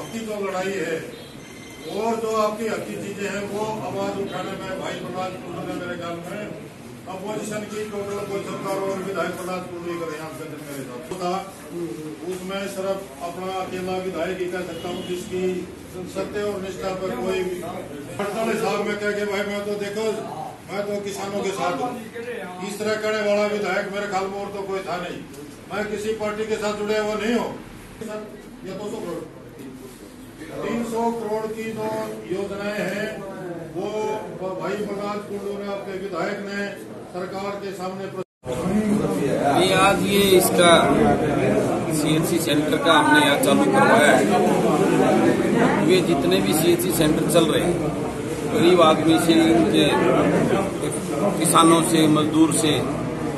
आपकी जो लड़ाई है और जो आपकी हकी चीजें हैं वो आवाज उठाने में भाई प्रहलाद कुंडू ने मेरे ख्याल में अपोजिशन की टोटल कोई सरकार और विधायक प्रहलाद कुंडू कर यहाँ पे मेरे साथ था, उसमें सिर्फ अपना अकेला विधायक ही कह सकता हूँ जिसकी सत्य और निष्ठा पर कोई 48 साल में कह के भाई मैं तो देखो मैं तो किसानों के साथ हूँ, इस तरह कहने वाला विधायक मेरे ख्याल में और तो कोई था नहीं। मैं किसी पार्टी के साथ जुड़े हुआ नहीं हूँ। ये 200 करोड़ 300 करोड़ की जो योजनाएं हैं वो भाई प्रहलाद कुंडू ने आपके विधायक ने सरकार के सामने आज ये इसका CHC सेंटर का हमने यहाँ चालू करवाया है। ये जितने भी CHC सेंटर चल रहे हैं गरीब आदमी से, इनके किसानों से, मजदूर से,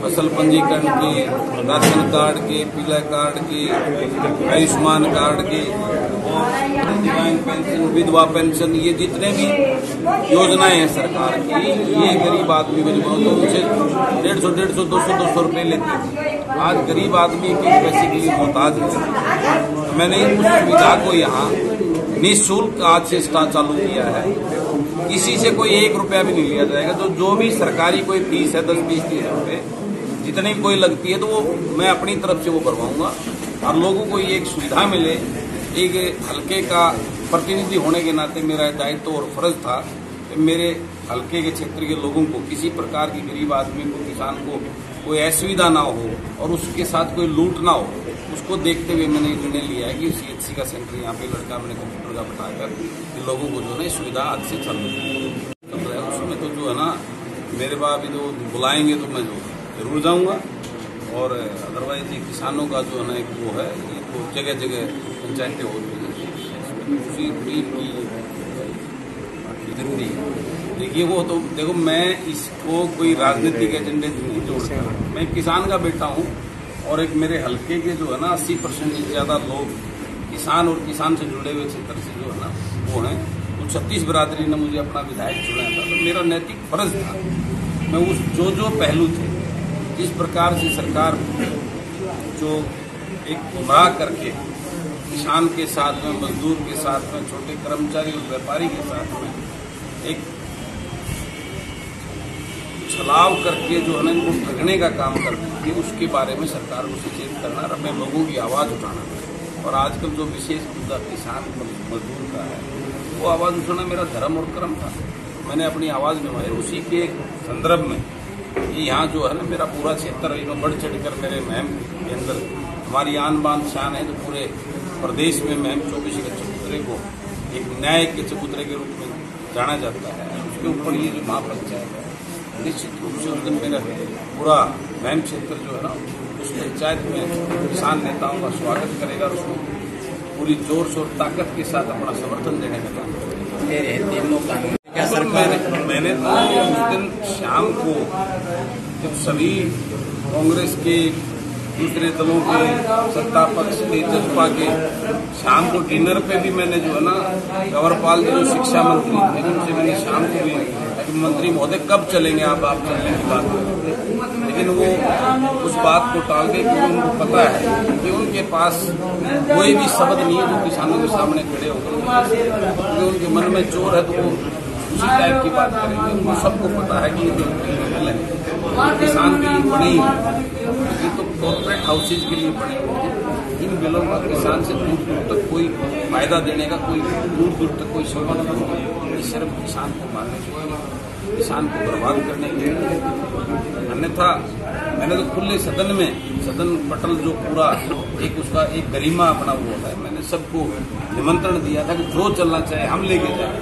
फसल पंजीकरण के, राशन कार्ड के, पीला कार्ड के, आयुष्मान कार्ड के, दिव्यांग पेंशन, विधवा पेंशन, ये जितने भी योजनाएं हैं सरकार की, ये गरीब आदमी को जो उनसे 150, 200 रुपए लेते हैं। आज गरीब आदमी के पैसे के लिए मोहताज है। मैंने उस सुविधा को यहाँ निःशुल्क आज से स्टार्ट चालू किया है। किसी से कोई 1 रुपया भी नहीं लिया जाएगा। तो जो भी सरकारी कोई फीस है 10, 20, 30 रुपए जितनी कोई लगती है तो वो मैं अपनी तरफ से वो करवाऊंगा और लोगों को ये एक सुविधा मिले। एक हल्के का प्रतिनिधि होने के नाते मेरा दायित्व और फर्ज था कि मेरे हल्के के क्षेत्र के लोगों को किसी प्रकार की गरीब आदमी को, किसान को कोई असुविधा ना हो और उसके साथ कोई लूट ना हो। उसको देखते हुए मैंने निर्णय लिया है कि CHC का सेंटर यहाँ पे लड़का मैंने कंप्यूटर का बैठाकर लोगों को जो है सुविधा आज से चालू है। उसमें तो जो है ना मेरे पास भी तो बुलाएंगे तो मैं जो जरूर जाऊंगा। और अदरवाइज ये किसानों का जो है ना एक वो है, तो जगह जगह पंचायतें हो रही हैं, उसी टीम की जरूरी है। देखिए वो तो देखो मैं इसको कोई राजनीतिक एजेंडे से नहीं जोड़ता। मैं किसान का बेटा हूँ और एक मेरे हल्के के जो है ना 80% से ज्यादा लोग किसान और किसान से जुड़े हुए क्षेत्र से जो है ना वो हैं। तो 36 बिरादरी ने मुझे अपना विधायक चुना था, तो मेरा नैतिक फर्ज था मैं उस जो पहलू थे जिस प्रकार से सरकार जो एक गुमराह करके किसान के साथ में, मजदूर के साथ में, छोटे कर्मचारी और व्यापारी के साथ में एक छलाव करके जो है ना इनको ठगने का काम करती है, उसके बारे में सरकार को सचेत करना और अपने लोगों की आवाज उठाना। और आजकल जो विशेष मुद्दा किसान मजदूर का है वो आवाज उठाना मेरा धर्म और कर्म था। मैंने अपनी आवाज उठाई। उसी के संदर्भ में ये यहाँ जो है ना मेरा पूरा क्षेत्र में बढ़ चढ़कर मेरे मुहिम के अंदर हमारी आन बान शान है। तो पूरे प्रदेश में मुहिम 24 के चबूतरे को एक न्याय के चबूतरे के रूप में जाना जाता है। उसके ऊपर ये जो महापंचायत है निश्चित रूप से उस दिन मेरा पूरा मुहिम क्षेत्र जो है ना उस पंचायत में किसान नेताओं का स्वागत करेगा और उसको पूरी जोर शोर ताकत के साथ अपना समर्थन देने का काम करेगा। मैंने तो उस दिन शाम को जब सभी कांग्रेस के, दूसरे दलों के, सत्ता पक्ष के, जसपा के, शाम को डिनर पे भी मैंने जो है ना कंवरपाल जी जो शिक्षा मंत्री थे उनसे मैंने शाम को भी मंत्री महोदय कब चलेंगे आप चलने की बात करें, लेकिन वो उस बात को टाल के क्योंकि उनको पता है कि उनके पास कोई भी शब्द नहीं है जो किसानों के सामने खड़े होकर, क्योंकि उनके मन में चोर है तो वो उसी टाइप की बात करेंगे। उनको सबको पता है कि ये जो बिल है किसान के लिए बने ही है, ये तो कॉर्पोरेट हाउसेज के लिए बने हुए हैं। इन बिलों का किसान से दूर दूर तक कोई फायदा देने का कोई दूर दूर तक कोई संबंध नहीं है। ये सिर्फ किसान को मारने के लिए, किसान को बर्बाद करने के लिए। अन्यथा मैंने तो खुले सदन में सदन पटल जो पूरा एक उसका एक गरिमा अपना वो होता है, मैंने सबको निमंत्रण दिया था कि जो चलना चाहे हम लेके जाए।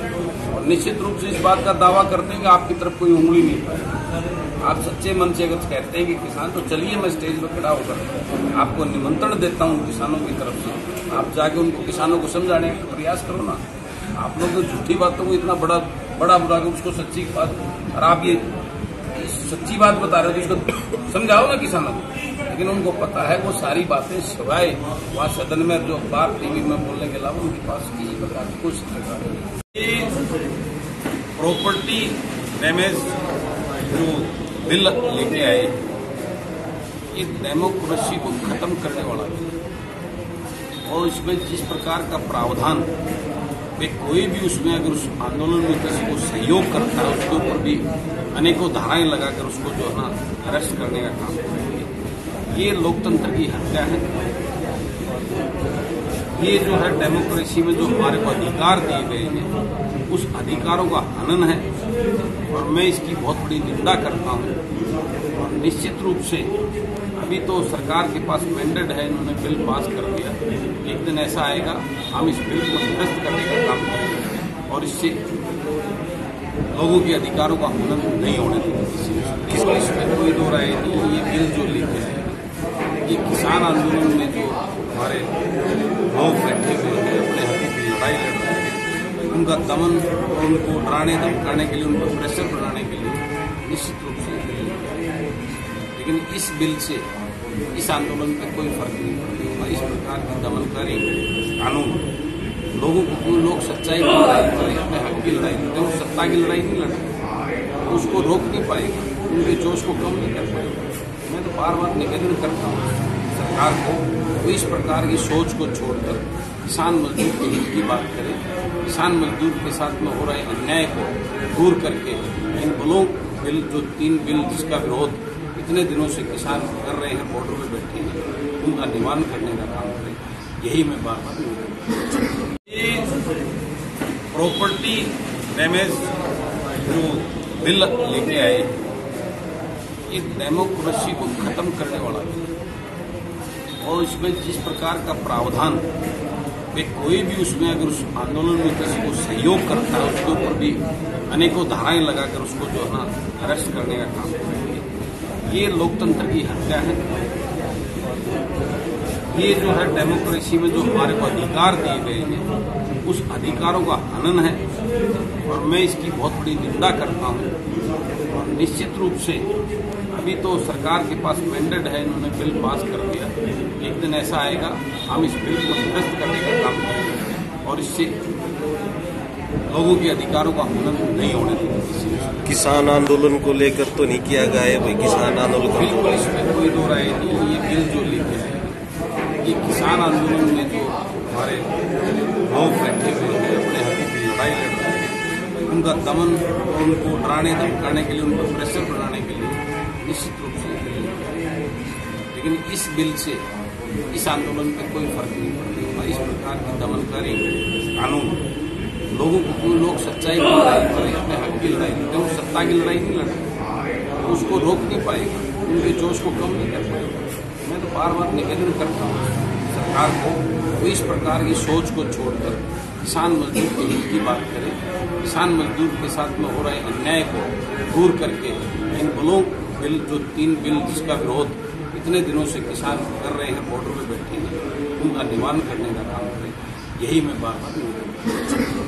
और निश्चित रूप से इस बात का दावा करते हैं कि आपकी तरफ कोई उंगली नहीं उठाए। आप सच्चे मन से अगर कहते हैं कि किसान तो चलिए मैं स्टेज पर खड़ा होकर आपको निमंत्रण देता हूँ किसानों की तरफ से, आप जाके उनको किसानों को समझाने का प्रयास करो ना। आप लोग तो झूठी बातों को इतना बड़ा बुरा के उसको सच्ची बात, और आप ये सच्ची बात बता रहे हो तो उसको समझाओ ना किसानों को। लेकिन उनको पता है वो सारी बातें सिवाय वहाँ सदन में जो बात टीवी में बोलने के अलावा उनके पास किसी प्रकार की कोई शिकायत नहीं। प्रॉपर्टी डैमेज जो बिल लेके आए ये डेमोक्रेसी को खत्म करने वाला बिल। और इसमें जिस प्रकार का प्रावधान वे कोई भी उसमें अगर उस आंदोलन में किसी को सहयोग करता है उसके ऊपर भी अनेकों धाराएं लगाकर उसको जो है ना अरेस्ट करने का काम करेंगे। ये लोकतंत्र की हत्या है। ये जो है डेमोक्रेसी में जो हमारे को अधिकार दिए गए हैं उस अधिकारों का हनन है और मैं इसकी बहुत बड़ी निंदा करता हूँ। और निश्चित रूप से अभी तो सरकार के पास मैंडेट है, इन्होंने बिल पास कर दिया। एक दिन ऐसा आएगा हम इस बिल को निरस्त करने का काम करेंगे और इससे लोगों के अधिकारों का हनन नहीं होने देंगे। इसमें कोई दो राय नहीं। ये बिल जो लेके आए ये किसान आंदोलन में जो हमारे लोग बैठे हुए हैं अपने हकों की लड़ाई लड़ रहे हैं उनका दमन और उनको डराने धमकाने के लिए, उनको प्रेशर बनाने के लिए निश्चित रूप से बिल लेके आए। लेकिन इस बिल से इस आंदोलन पे कोई फर्क नहीं पड़ेगा। इस प्रकार की दमनकारी कानून लोग सच्चाई की लड़ाई करें, अपने हक की लड़ाई लड़ते हैं, सत्ता की लड़ाई नहीं लड़ते, तो उसको रोक नहीं पाएगा, उनके जोश को कम नहीं कर पाएगा। मैं तो बार बार निवेदन करता हूँ सरकार को, वो इस प्रकार की सोच को छोड़कर किसान मजदूर के हित की बात करें, किसान मजदूर के साथ में हो रहे अन्याय को दूर करके इन बिलों बिल जो 3 बिल जिसका विरोध इतने दिनों से किसान कर रहे हैं, बॉर्डर में बैठे हैं, उनका निवारण करने का काम करें। यही मैं बार बार ये प्रॉपर्टी डैमेज जो बिल लेके आए ये डेमोक्रेसी को खत्म करने वाला है। और इसमें जिस प्रकार का प्रावधान वे कोई भी उसमें अगर उस आंदोलन में किसी को सहयोग करता है उसके ऊपर भी अनेकों धाराएं लगाकर उसको जो है ना अरेस्ट करने का काम करेंगे। ये लोकतंत्र की हत्या है। ये जो है डेमोक्रेसी में जो हमारे को अधिकार दिए गए हैं उस अधिकारों का हनन है और मैं इसकी बहुत बड़ी निंदा करता हूँ। और निश्चित रूप से अभी तो सरकार के पास मैंडेट है, इन्होंने बिल पास कर दिया। एक दिन ऐसा आएगा हम इस बिल को निरस्त करने का काम करेंगे और इससे लोगों के अधिकारों का हनन नहीं होने देंगे। किसान आंदोलन को लेकर तो नहीं किया गया है भाई, किसान आंदोलन बिल्कुल इसमें कोई दो राय नहीं। ये बिल जो लेके आए ये किसान आंदोलन में जो हमारे लोग बैठे हुए हैं अपने हकों की लड़ाई लड़ रहे हैं उनका दमन और उनको डराने धमकाने के लिए, उनको प्रेशर बनाने के लिए निश्चित रूप से बिल लेके आए। लेकिन इस बिल से इस आंदोलन पे कोई फर्क नहीं पड़ेगा। इस प्रकार की दमनकारी कानून लोग सच्चाई की लड़ाई करें, अपने हक की लड़ाई लड़ते हैं, सत्ता की लड़ाई नहीं लड़ते, तो उसको रोक नहीं पाएगा, उनके जोश को कम नहीं कर पाएगा। मैं तो बार बार निवेदन करता हूँ सरकार को, वो इस प्रकार की सोच को छोड़कर किसान मजदूर के हित की बात करें, किसान मजदूर के साथ में हो रहे अन्याय को दूर करके इन बिल जो 3 बिल जिसका विरोध इतने दिनों से किसान कर रहे हैं, बॉर्डर में बैठे हैं, उनका निवारण करने का काम करें। यही मैं बार बार निवेदन करता हूं।